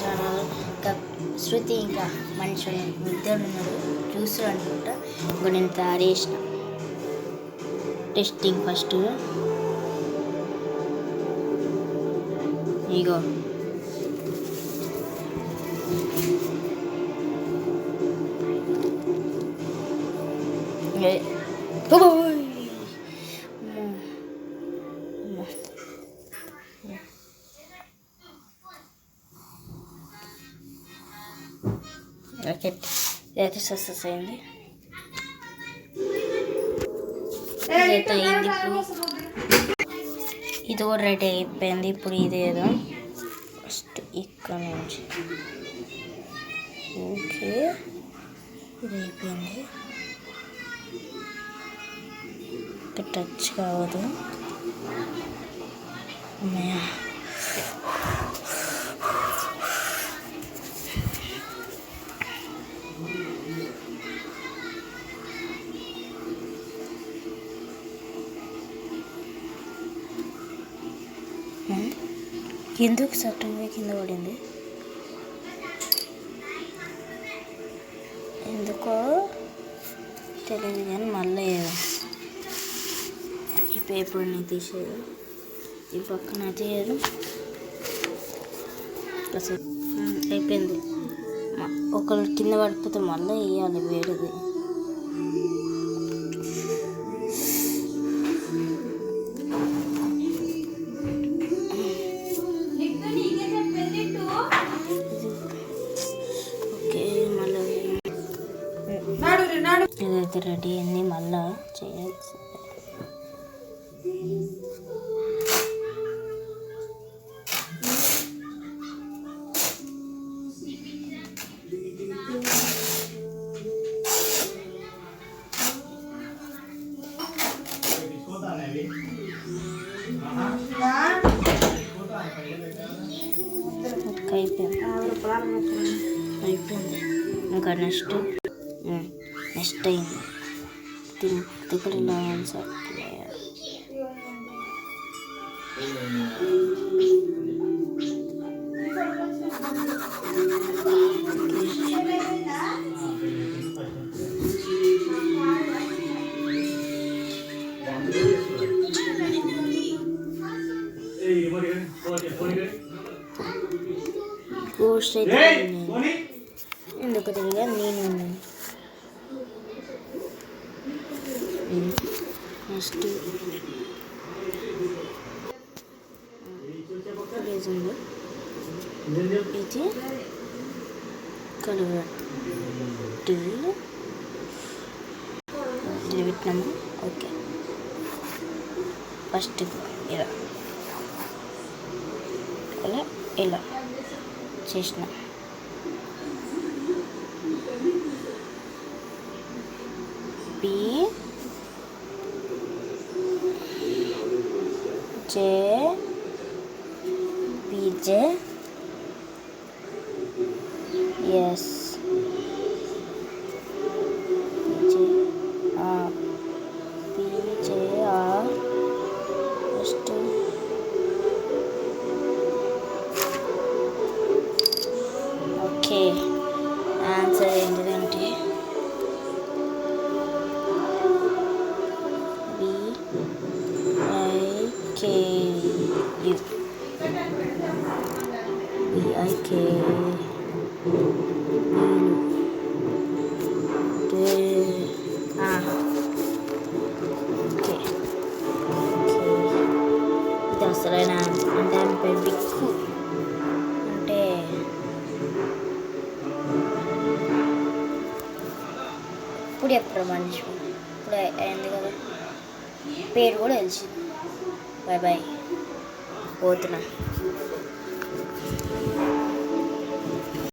Channel. ఇంకా శృతి ఇంకా మనుషులు ఇద్దరు ఉన్నారు, చూస్తారు అనుకుంటా. ఇంకా నేను తయారు చేసిన టెస్టింగ్ ఫస్ట్. ఇగో ఓకే, ఇదైతే సక్సెస్ అయింది. ఇదైతే అయింది. ఇప్పుడు ఇది కూడా రెడీ అయిపోయింది. ఇప్పుడు ఇదేదో ఫస్ట్ ఇక్కడ నుంచి ఓకే, ఇది అయిపోయింది. టచ్ కావద్దు. ఎందుకు సడన్గా కింద పడింది? ఎందుకో తెలియదు కానీ మళ్ళీ ఈ పేపర్ని తీసేది, ఈ పక్కన తీయదు. అయిపోయింది. ఒకళ్ళు కింద పడిపోతే మళ్ళీ వేయాలి వేడిది. ఇదైతే రెడీ అయింది. మళ్ళా చేయాల్సి అయిపోయింది. ఇంకా నెక్స్ట్ అయింది. ఇక్కడ ఇలా ఆన్సర్ పోస్ట్ అయితే ఎందుకు తెలియదు. నేను నెక్స్ట్ ఇది కలర్ పెట్టినాము. ఓకే, ఫస్ట్ ఇలా ఇలా ఇలా చేసిన B J BJ S BJR first okay. Answer ఏంటిదంటే BIK ఇది అసలైన అంటే బిక్కు అంటే ఇప్పుడు ఎప్పుడు మనిషి ఇప్పుడు అయింది కదా, పేరు కూడా తెలిసింది. బాయ్ బాయ్, పోతున్నా.